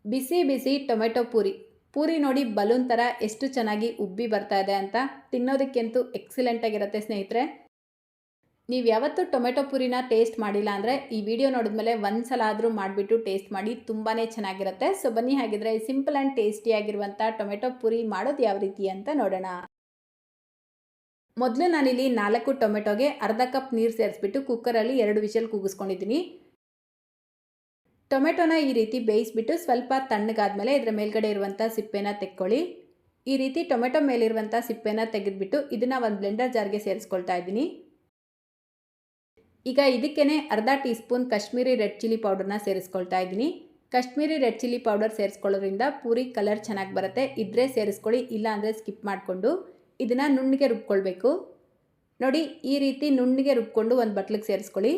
ಬಿಸಿ ಬಿಸಿ ಟೊಮೆಟೊ ಪೂರಿ ನೋಡಿ ಬಲೂನ್ ಥರ ಎಷ್ಟು ಚೆನ್ನಾಗಿ ಉಬ್ಬಿ ಬರ್ತಾ ಇದೆ ಅಂತ. ತಿನ್ನೋದಕ್ಕಂತೂ ಎಕ್ಸಲೆಂಟ್ ಆಗಿರುತ್ತೆ ಸ್ನೇಹಿತರೆ. ನೀವು ಯಾವತ್ತೂ ಟೊಮೆಟೊ ಪೂರಿನ ಟೇಸ್ಟ್ ಮಾಡಿಲ್ಲ ಅಂದರೆ ಈ ವಿಡಿಯೋ ನೋಡಿದ್ಮೇಲೆ ಒಂದು ಸಲ ಆದರೂ ಮಾಡಿಬಿಟ್ಟು ಟೇಸ್ಟ್ ಮಾಡಿ, ತುಂಬಾ ಚೆನ್ನಾಗಿರುತ್ತೆ. ಸೊ ಬನ್ನಿ ಹಾಗಿದ್ರೆ ಸಿಂಪಲ್ ಆ್ಯಂಡ್ ಟೇಸ್ಟಿಯಾಗಿರುವಂಥ ಟೊಮೆಟೊ ಪೂರಿ ಮಾಡೋದು ಯಾವ ರೀತಿ ಅಂತ ನೋಡೋಣ. ಮೊದಲು ನಾನಿಲ್ಲಿ 4 ಟೊಮೆಟೊಗೆ ಅರ್ಧ ಕಪ್ ನೀರು ಸೇರಿಸ್ಬಿಟ್ಟು ಕುಕ್ಕರಲ್ಲಿ 2 ವಿಷಲ್ ಕೂಗಿಸ್ಕೊಂಡಿದ್ದೀನಿ. ಟೊಮೆಟೊನ ಈ ರೀತಿ ಬೇಯಿಸ್ಬಿಟ್ಟು ಸ್ವಲ್ಪ ತಣ್ಣಗಾದ್ಮೇಲೆ ಇದರ ಮೇಲ್ಗಡೆ ಇರುವಂಥ ಸಿಪ್ಪೆನ ತೆಕ್ಕೊಳ್ಳಿ. ಈ ರೀತಿ ಟೊಮೆಟೊ ಮೇಲಿರುವಂಥ ಸಿಪ್ಪೆನ ತೆಗೆದುಬಿಟ್ಟು ಇದನ್ನು ಒಂದು ಬ್ಲೆಂಡರ್ ಜಾರ್ಗೆ ಸೇರಿಸ್ಕೊಳ್ತಾ ಇದ್ದೀನಿ. ಈಗ ಇದಕ್ಕೇ ಅರ್ಧ teaspoon Kashmiri red chilli ಪೌಡರ್ನ ಸೇರಿಸ್ಕೊಳ್ತಾ ಇದ್ದೀನಿ. ಕಾಶ್ಮೀರಿ ರೆಡ್ ಚಿಲ್ಲಿ ಪೌಡರ್ ಸೇರಿಸ್ಕೊಳ್ಳೋದ್ರಿಂದ ಪೂರಿ ಕಲರ್ ಚೆನ್ನಾಗಿ ಬರುತ್ತೆ. ಇದ್ರೆ ಸೇರಿಸ್ಕೊಳ್ಳಿ, ಇಲ್ಲ ಅಂದರೆ ಸ್ಕಿಪ್ ಮಾಡಿಕೊಂಡು ಇದನ್ನು ನುಣ್ಣಗೆ ರುಬ್ಕೊಳ್ಬೇಕು. ನೋಡಿ, ಈ ರೀತಿ ನುಣ್ಣಗೆ ರುಬ್ಕೊಂಡು ಒಂದು ಬಟ್ಲಿಗೆ ಸೇರಿಸ್ಕೊಳ್ಳಿ.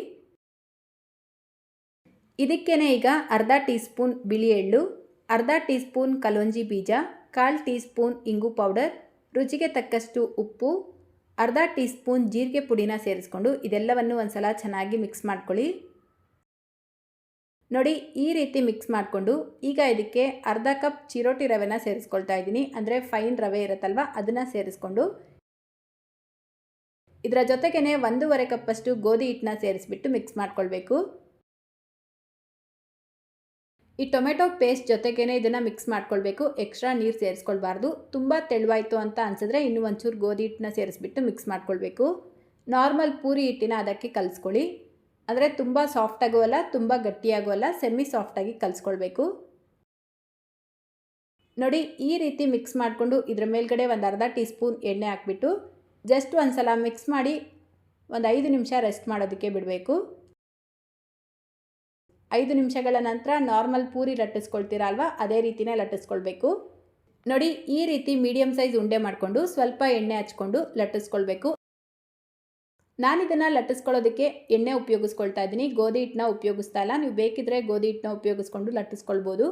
ಇದಕ್ಕೇ ಈಗ ಅರ್ಧ ಟೀ ಸ್ಪೂನ್ ಬಿಳಿ ಎಳ್ಳು, ಅರ್ಧ ಟೀ ಸ್ಪೂನ್ ಕಲೋಂಜಿ ಬೀಜ, 1/4 ಟೀ ಸ್ಪೂನ್ ಇಂಗು ಪೌಡರ್, ರುಚಿಗೆ ತಕ್ಕಷ್ಟು ಉಪ್ಪು, ಅರ್ಧ ಟೀ ಸ್ಪೂನ್ ಜೀರಿಗೆ ಪುಡಿನ ಸೇರಿಸ್ಕೊಂಡು ಇದೆಲ್ಲವನ್ನು ಒಂದು ಸಲ ಚೆನ್ನಾಗಿ ಮಿಕ್ಸ್ ಮಾಡ್ಕೊಳ್ಳಿ. ನೋಡಿ, ಈ ರೀತಿ ಮಿಕ್ಸ್ ಮಾಡಿಕೊಂಡು ಈಗ ಇದಕ್ಕೆ ಅರ್ಧ ಕಪ್ ಚಿರೋಟಿ ರವೆನ ಸೇರಿಸ್ಕೊಳ್ತಾ ಇದ್ದೀನಿ. ಅಂದರೆ ಫೈನ್ ರವೆ ಇರುತ್ತಲ್ವ, ಅದನ್ನು ಸೇರಿಸ್ಕೊಂಡು ಇದರ ಜೊತೆಗೇ 1.5 ಕಪ್ಪಷ್ಟು ಗೋಧಿ ಹಿಟ್ಟನ್ನ ಸೇರಿಸ್ಬಿಟ್ಟು ಮಿಕ್ಸ್ ಮಾಡ್ಕೊಳ್ಬೇಕು. ಈ ಟೊಮೆಟೊ ಪೇಸ್ಟ್ ಜೊತೆಗೇ ಇದನ್ನು ಮಿಕ್ಸ್ ಮಾಡ್ಕೊಳ್ಬೇಕು. ಎಕ್ಸ್ಟ್ರಾ ನೀರು ಸೇರಿಸ್ಕೊಳ್ಬಾರ್ದು. ತುಂಬ ತೆಳುವಾಯಿತು ಅಂತ ಅನಿಸಿದ್ರೆ ಇನ್ನೂ ಒಂಚೂರು ಗೋಧಿ ಹಿಟ್ಟನ್ನ ಸೇರಿಸ್ಬಿಟ್ಟು ಮಿಕ್ಸ್ ಮಾಡ್ಕೊಳ್ಬೇಕು. ನಾರ್ಮಲ್ ಪೂರಿ ಹಿಟ್ಟಿನ ಅದಕ್ಕೆ ಕಲಿಸ್ಕೊಳ್ಳಿ. ಅಂದರೆ ತುಂಬ ಸಾಫ್ಟಾಗೂ ಅಲ್ಲ, ತುಂಬ ಗಟ್ಟಿಯಾಗೂ ಅಲ್ಲ, ಸೆಮಿ ಸಾಫ್ಟಾಗಿ ಕಲಿಸ್ಕೊಳ್ಬೇಕು. ನೋಡಿ, ಈ ರೀತಿ ಮಿಕ್ಸ್ ಮಾಡಿಕೊಂಡು ಇದರ ಮೇಲ್ಗಡೆ ಒಂದು ಅರ್ಧ ಟೀ ಸ್ಪೂನ್ ಎಣ್ಣೆ ಹಾಕ್ಬಿಟ್ಟು ಜಸ್ಟ್ ಒಂದು ಸಲ ಮಿಕ್ಸ್ ಮಾಡಿ ಒಂದು 5 ನಿಮಿಷ ರೆಸ್ಟ್ ಮಾಡೋದಕ್ಕೆ ಬಿಡಬೇಕು. 5 ನಿಮಿಷಗಳ ನಂತರ ನಾರ್ಮಲ್ ಪೂರಿ ಲಟ್ಟಿಸ್ಕೊಳ್ತೀರಾ ಅಲ್ವಾ, ಅದೇ ರೀತಿನೇ ಲಟ್ಟಿಸ್ಕೊಳ್ಬೇಕು. ನೋಡಿ, ಈ ರೀತಿ ಮೀಡಿಯಮ್ ಸೈಜ್ ಉಂಡೆ ಮಾಡಿಕೊಂಡು ಸ್ವಲ್ಪ ಎಣ್ಣೆ ಹಚ್ಕೊಂಡು ಲಟ್ಟಿಸ್ಕೊಳ್ಬೇಕು. ನಾನಿದನ್ನು ಲಟ್ಟಿಸ್ಕೊಳ್ಳೋದಕ್ಕೆ ಎಣ್ಣೆ ಉಪಯೋಗಿಸ್ಕೊಳ್ತಾ ಇದ್ದೀನಿ, ಗೋಧಿ ಹಿಟ್ಟನ್ನ ಉಪಯೋಗಿಸ್ತಾ ಇಲ್ಲ. ನೀವು ಬೇಕಿದ್ರೆ ಗೋಧಿ ಹಿಟ್ಟನ್ನ ಉಪಯೋಗಿಸ್ಕೊಂಡು ಲಟ್ಟಿಸ್ಕೊಳ್ಬೋದು.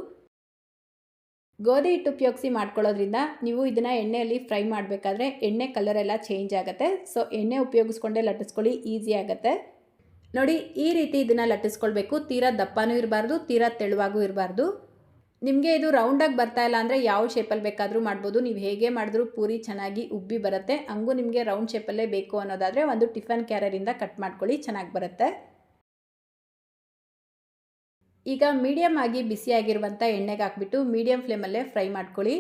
ಗೋಧಿ ಹಿಟ್ಟು ಉಪಯೋಗಿಸಿ ಮಾಡ್ಕೊಳ್ಳೋದ್ರಿಂದ ನೀವು ಇದನ್ನು ಎಣ್ಣೆಯಲ್ಲಿ ಫ್ರೈ ಮಾಡಬೇಕಾದ್ರೆ ಎಣ್ಣೆ ಕಲರೆಲ್ಲ ಚೇಂಜ್ ಆಗುತ್ತೆ. ಸೊ ಎಣ್ಣೆ ಉಪಯೋಗಿಸ್ಕೊಂಡೇ ಲಟ್ಟಿಸ್ಕೊಳ್ಳಿ, ಈಸಿ ಆಗುತ್ತೆ. ನೋಡಿ, ಈ ರೀತಿ ಇದನ್ನು ಲಟ್ಟಿಸ್ಕೊಳ್ಬೇಕು. ತೀರಾ ದಪ್ಪನೂ ಇರಬಾರ್ದು, ತೀರಾ ತೆಳುವಾಗೂ ಇರಬಾರ್ದು. ನಿಮಗೆ ಇದು ರೌಂಡಾಗಿ ಬರ್ತಾ ಇಲ್ಲ ಅಂದರೆ ಯಾವ ಶೇಪಲ್ಲಿ ಬೇಕಾದರೂ ಮಾಡ್ಬೋದು. ನೀವು ಹೇಗೆ ಮಾಡಿದ್ರೂ ಪೂರಿ ಚೆನ್ನಾಗಿ ಉಬ್ಬಿ ಬರುತ್ತೆ. ಹಂಗೂ ನಿಮಗೆ ರೌಂಡ್ ಶೇಪಲ್ಲೇ ಬೇಕು ಅನ್ನೋದಾದರೆ ಒಂದು ಟಿಫನ್ ಕ್ಯಾರಿಯರಿಂದ ಕಟ್ ಮಾಡ್ಕೊಳ್ಳಿ, ಚೆನ್ನಾಗಿ ಬರುತ್ತೆ. ಈಗ ಮೀಡಿಯಮ್ ಆಗಿ ಬಿಸಿಯಾಗಿರುವಂಥ ಎಣ್ಣೆಗೆ ಹಾಕ್ಬಿಟ್ಟು ಮೀಡಿಯಮ್ ಫ್ಲೇಮಲ್ಲೇ ಫ್ರೈ ಮಾಡ್ಕೊಳ್ಳಿ.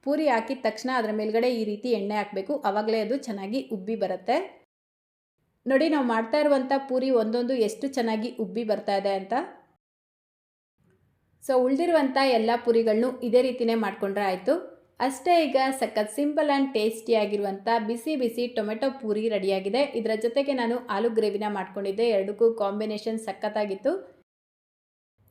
ಪೂರಿ ಹಾಕಿದ ತಕ್ಷಣ ಅದರ ಮೇಲ್ಗಡೆ ಈ ರೀತಿ ಎಣ್ಣೆ ಹಾಕಬೇಕು, ಆವಾಗಲೇ ಅದು ಚೆನ್ನಾಗಿ ಉಬ್ಬಿ ಬರುತ್ತೆ. ನೋಡಿ, ನಾವು ಮಾಡ್ತಾ ಇರುವಂಥ ಪೂರಿ ಒಂದೊಂದು ಎಷ್ಟು ಚೆನ್ನಾಗಿ ಉಬ್ಬಿ ಬರ್ತಾ ಇದೆ ಅಂತ. ಸೊ ಉಳಿದಿರುವಂಥ ಎಲ್ಲ ಪೂರಿಗಳನ್ನೂ ಇದೇ ರೀತಿಯೇ ಮಾಡಿಕೊಂಡ್ರೆ ಆಯಿತು. ಅಷ್ಟೇ, ಈಗ ಸಖತ್ ಸಿಂಪಲ್ ಆ್ಯಂಡ್ ಟೇಸ್ಟಿಯಾಗಿರುವಂಥ ಬಿಸಿ ಬಿಸಿ ಟೊಮೆಟೊ ಪೂರಿ ರೆಡಿಯಾಗಿದೆ. ಇದರ ಜೊತೆಗೆ ನಾನು ಆಲೂ ಗ್ರೇವಿನ ಮಾಡ್ಕೊಂಡಿದ್ದೆ. ಎರಡಕ್ಕೂ ಕಾಂಬಿನೇಷನ್ ಸಖತ್ತಾಗಿತ್ತು.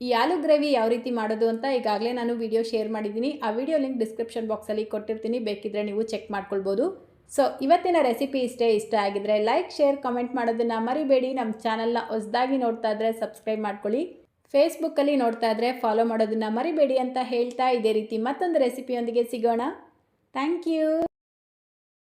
ಈ ಆಲೂ ಗ್ರೇವಿ ಯಾವ ರೀತಿ ಮಾಡೋದು ಅಂತ ಈಗಾಗಲೇ ನಾನು ವಿಡಿಯೋ ಶೇರ್ ಮಾಡಿದ್ದೀನಿ. ಆ ವಿಡಿಯೋ ಲಿಂಕ್ ಡಿಸ್ಕ್ರಿಪ್ಷನ್ ಬಾಕ್ಸಲ್ಲಿ ಕೊಟ್ಟಿರ್ತೀನಿ, ಬೇಕಿದ್ದರೆ ನೀವು ಚೆಕ್ ಮಾಡ್ಕೊಳ್ಬೋದು. ಸೊ ಇವತ್ತಿನ ರೆಸಿಪಿ ಇಷ್ಟ ಆಗಿದ್ರೆ ಲೈಕ್, ಶೇರ್, ಕಮೆಂಟ್ ಮಾಡೋದನ್ನು ಮರಿಬೇಡಿ. ನಮ್ಮ ಚಾನಲ್ನ ಹೊಸದಾಗಿ ನೋಡ್ತಾ ಇದ್ದರೆ ಸಬ್ಸ್ಕ್ರೈಬ್ ಮಾಡ್ಕೊಳ್ಳಿ. ಫೇಸ್ಬುಕ್ಕಲ್ಲಿ ನೋಡ್ತಾ ಇದ್ದರೆ ಫಾಲೋ ಮಾಡೋದನ್ನು ಮರಿಬೇಡಿ ಅಂತ ಹೇಳ್ತಾ ಇದೇ ರೀತಿ ಮತ್ತೊಂದು ರೆಸಿಪಿಯೊಂದಿಗೆ ಸಿಗೋಣ. Thank you.